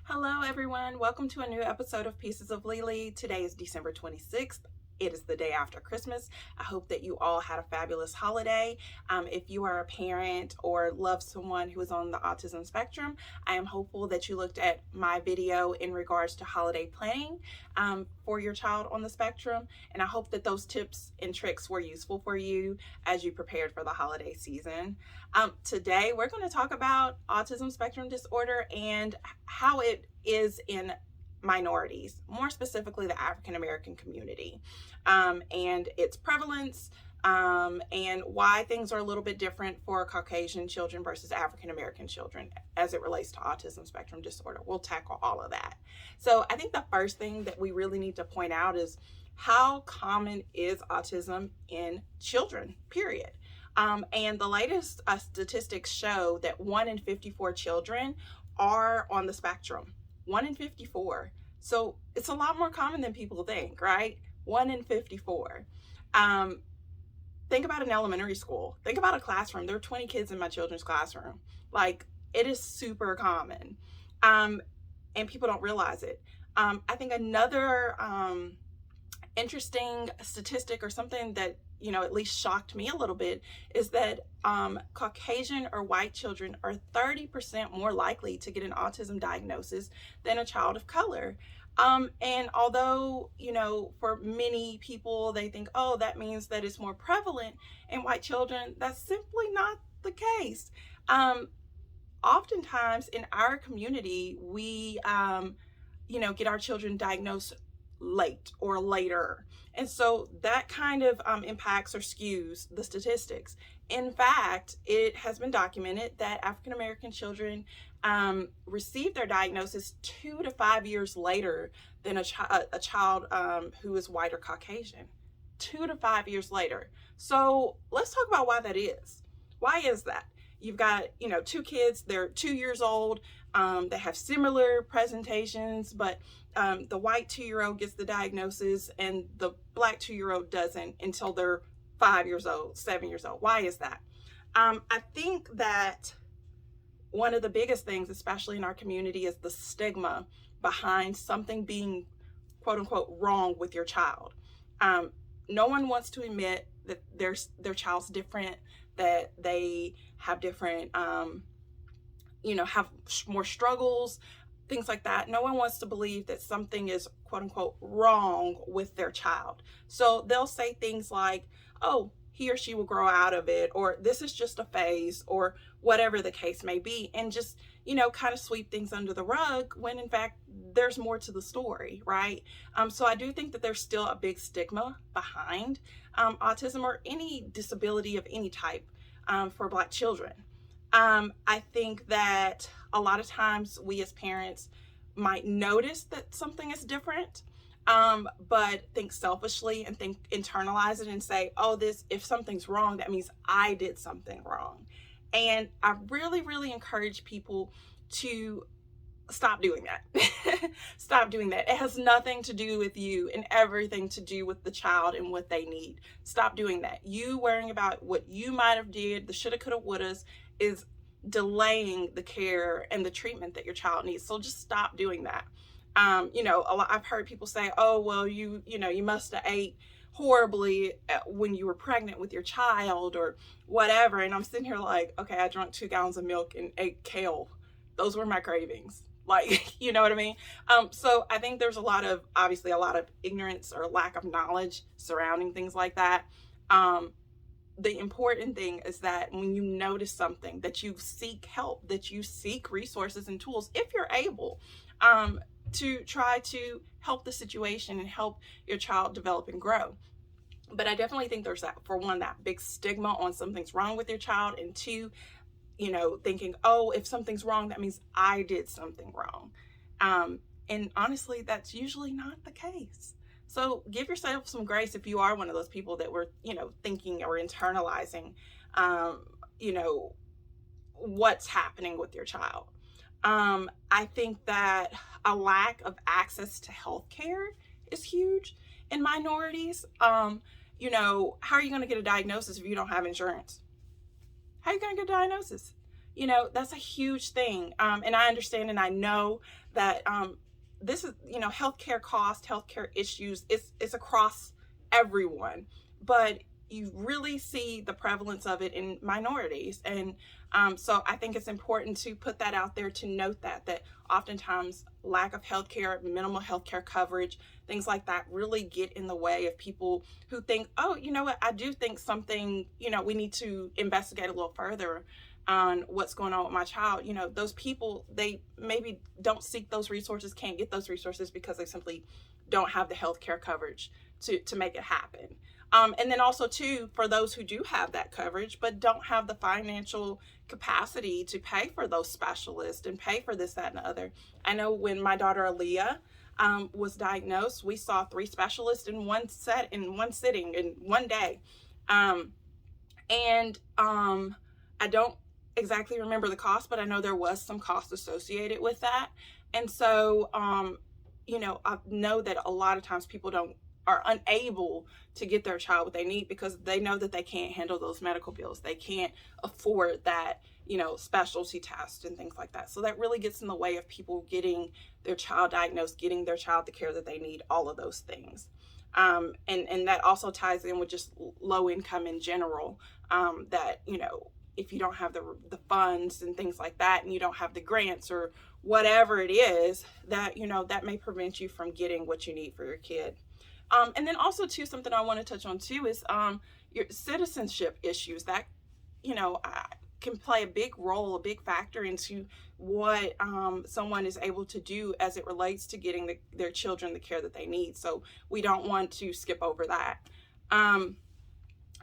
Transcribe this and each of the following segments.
Hello, everyone. Welcome to a new episode of Pieces of Lily. Today is December 26th. It is the day after Christmas. I hope that you all had a fabulous holiday. If you are a parent or love someone who is on the autism spectrum, I am hopeful that you looked at my video in regards to holiday planning for your child on the spectrum. And I hope that those tips and tricks were useful for you as you prepared for the holiday season. Today, we're going to talk about autism spectrum disorder and how it is in minorities, more specifically the African American community, and its prevalence, and why things are a little bit different for Caucasian children versus African American children as it relates to autism spectrum disorder. We'll tackle all of that. So I think the first thing that we really need to point out is how common is autism in children, period. And the latest statistics show that 1 in 54 children are on the spectrum. 1 in 54. So it's a lot more common than people think, right? 1 in 54. Think about an elementary school. Think about a classroom. There are 20 kids in my children's classroom. Like, it is super common. And people don't realize it. I think another interesting statistic, or something that at least shocked me a little bit, is that Caucasian or white children are 30% more likely to get an autism diagnosis than a child of color. And although, for many people, they think, oh, that means that it's more prevalent in white children, that's simply not the case. Oftentimes in our community, we, get our children diagnosed late or later. And so that kind of impacts or skews the statistics. In fact, it has been documented that African American children receive their diagnosis 2 to 5 years later than a child who is white or Caucasian. 2 to 5 years later. So let's talk about why that is. Why is that? You've got, 2 kids, they're 2 years old, they have similar presentations, but the white 2-year-old gets the diagnosis and the black 2-year-old doesn't until they're 5 years old, 7 years old. Why is that? I think that one of the biggest things, especially in our community, is the stigma behind something being quote unquote wrong with your child. No one wants to admit that their child's different, that they have different, have more struggles, things like that. No one wants to believe that something is quote unquote wrong with their child. So they'll say things like, oh, he or she will grow out of it, or this is just a phase, or whatever the case may be, and just, kind of sweep things under the rug when in fact there's more to the story, right? So I do think that there's still a big stigma behind autism or any disability of any type for Black children. I think that a lot of times we as parents might notice that something is different, but think selfishly and internalize it and say, oh, if something's wrong, that means I did something wrong. And I really, really encourage people to stop doing that. Stop doing that. It has nothing to do with you and everything to do with the child and what they need. Stop doing that. You worrying about what you might have did, the shoulda, coulda, wouldas, is delaying the care and the treatment that your child needs. So just stop doing that. I've heard people say, oh, well, you must have ate horribly when you were pregnant with your child or whatever. And I'm sitting here like, okay, I drank 2 gallons of milk and ate kale. Those were my cravings. Like, you know what I mean? So I think there's obviously a lot of ignorance or lack of knowledge surrounding things like that. The important thing is that when you notice something, that you seek help, that you seek resources and tools, if you're able, to try to help the situation and help your child develop and grow. But I definitely think there's that big stigma on something's wrong with your child, and 2, thinking, oh, if something's wrong, that means I did something wrong. And honestly, that's usually not the case. So give yourself some grace if you are one of those people that were, thinking or internalizing, what's happening with your child. I think that a lack of access to healthcare is huge in minorities. How are you going to get a diagnosis if you don't have insurance? How are you going to get a diagnosis? that's a huge thing. And I understand and I know that this is, healthcare cost, healthcare issues, it's across everyone, but you really see the prevalence of it in minorities. And so I think it's important to put that out there, to note that oftentimes lack of healthcare, minimal healthcare coverage, things like that really get in the way of people who think, oh, you know what, I do think something, we need to investigate a little further on what's going on with my child. Those people, they maybe don't seek those resources, can't get those resources because they simply don't have the healthcare coverage to make it happen. And then also too, for those who do have that coverage but don't have the financial capacity to pay for those specialists and pay for this, that, and the other. I know when my daughter Aaliyah was diagnosed, we saw 3 specialists in one sitting in one day. And I don't exactly remember the cost, but I know there was some cost associated with that. And so I know that a lot of times people are unable to get their child what they need because they know that they can't handle those medical bills. They can't afford that, specialty test and things like that. So that really gets in the way of people getting their child diagnosed, getting their child the care that they need, all of those things. And that also ties in with just low income in general, that, if you don't have the funds and things like that, and you don't have the grants or whatever it is, that, that may prevent you from getting what you need for your kid. And then also too, something I want to touch on too is your citizenship issues that, can play a big role, a big factor into what someone is able to do as it relates to getting their children the care that they need. So we don't want to skip over that.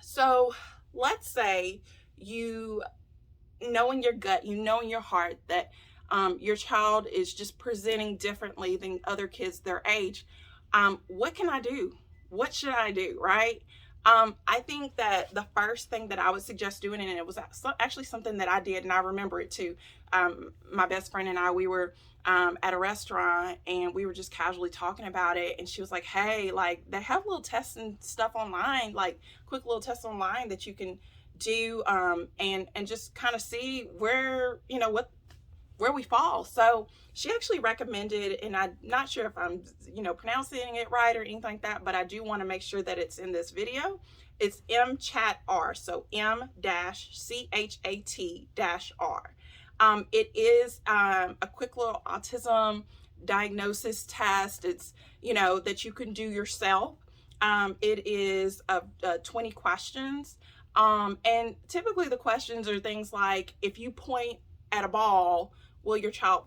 So let's say you know in your gut, in your heart that your child is just presenting differently than other kids their age. What can I do? What should I do, right? I think that the first thing that I would suggest doing, and it was actually something that I did, and I remember it too. My best friend and I, we were at a restaurant, and we were just casually talking about it, and she was like, hey, like, they have little tests and stuff online, like quick little tests online that you can do, and just kind of see where, where we fall. So she actually recommended, and I'm not sure if I'm, pronouncing it right or anything like that, but I do want to make sure that it's in this video. It's MCHAT-R, so M-CHAT-R. It is a quick little autism diagnosis test. It's, that you can do yourself. It is 20 questions. And typically the questions are things like, if you point at a ball, will your child,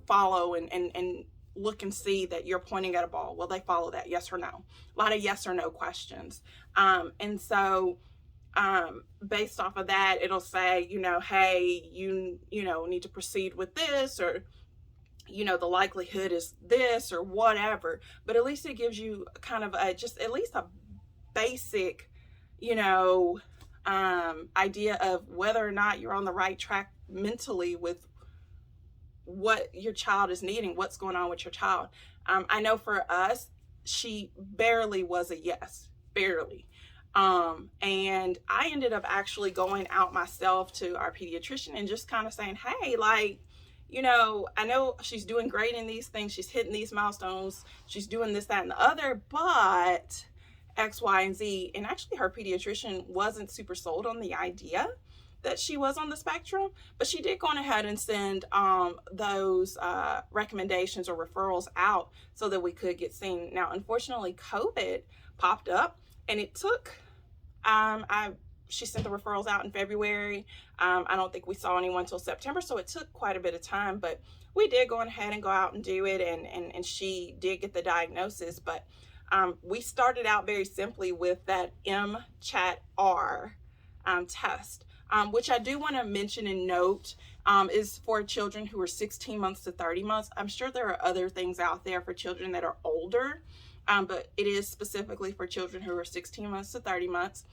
follow and look and see that you're pointing at a ball? Will they follow that? Yes or no? A lot of yes or no questions. And so based off of that, it'll say, hey, you need to proceed with this, or, the likelihood is this, or whatever. But at least it gives you kind of just at least a basic, idea of whether or not you're on the right track mentally with what your child is needing, what's going on with your child. I know for us, she barely was a yes, barely. And I ended up actually going out myself to our pediatrician and just kind of saying, hey, like, I know she's doing great in these things. She's hitting these milestones. She's doing this, that, and the other, but X, Y, and Z. And actually her pediatrician wasn't super sold on the idea that she was on the spectrum, but she did go on ahead and send those recommendations or referrals out so that we could get seen. Now, unfortunately, COVID popped up, and it took, she sent the referrals out in February. I don't think we saw anyone till September, so it took quite a bit of time, but we did go ahead and go out and do it, and she did get the diagnosis. But we started out very simply with that MCHAT-R test. Which I do want to mention and note is for children who are 16 months to 30 months. I'm sure there are other things out there for children that are older, but it is specifically for children who are 16 months to 30 months.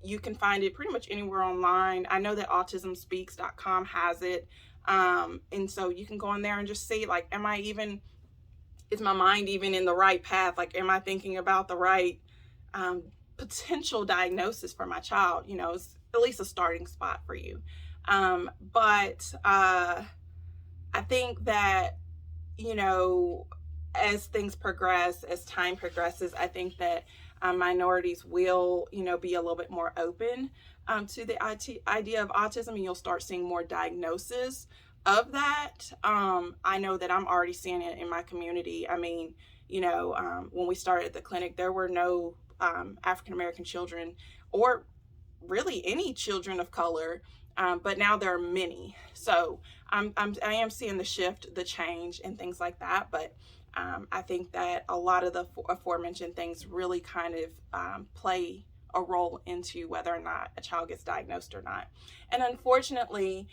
You can find it pretty much anywhere online. I know that autismspeaks.com has it. And so you can go in there and just see, like, is my mind even in the right path? Like, am I thinking about the right potential diagnosis for my child? It's at least a starting spot for you. But I think that, you know, as things progress, as time progresses, I think that minorities will, you know, be a little bit more open to the idea of autism, and you'll start seeing more diagnosis of that. I know that I'm already seeing it in my community. I mean, you know, when we started the clinic, there were no African American children, or really any children of color, but now there are many. So I am seeing the shift, the change, and things like that. But I think that a lot of the aforementioned things really kind of play a role into whether or not a child gets diagnosed or not. And unfortunately,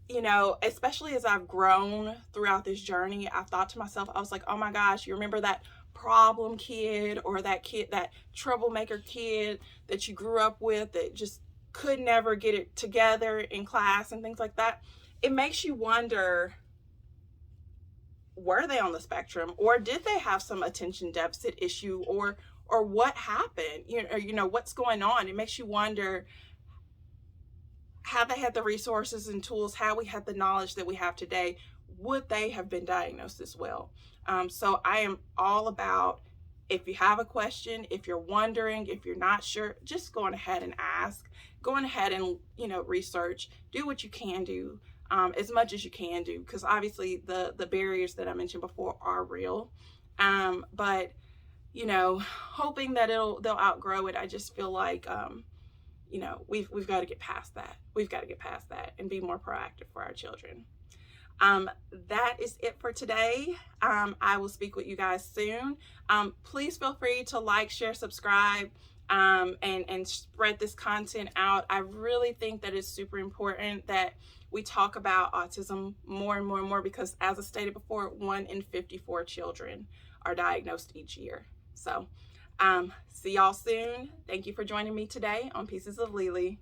you know, especially as I've grown throughout this journey, I've thought to myself, I was like, oh my gosh, you remember that problem kid, or that kid, that troublemaker kid that you grew up with that just could never get it together in class and things like that? It makes you wonder, were they on the spectrum, or did they have some attention deficit issue, or what happened? You know what's going on. It makes you wonder, had they had the resources and tools, had we had the knowledge that we have today, would they have been diagnosed as well? So I am all about, if you have a question, if you're wondering, if you're not sure, just going ahead and ask, going ahead and, you know, research, do what you can do, as much as you can do, because obviously the barriers that I mentioned before are real. But you know, hoping that they'll outgrow it. I just feel like you know, we've got to get past that. We've got to get past that and be more proactive for our children. That is it for today. I will speak with you guys soon. Please feel free to like, share, subscribe, and spread this content out. I really think that it's super important that we talk about autism more and more and more, because as I stated before, 1 in 54 children are diagnosed each year. So see y'all soon. Thank you for joining me today on Pieces of Lily.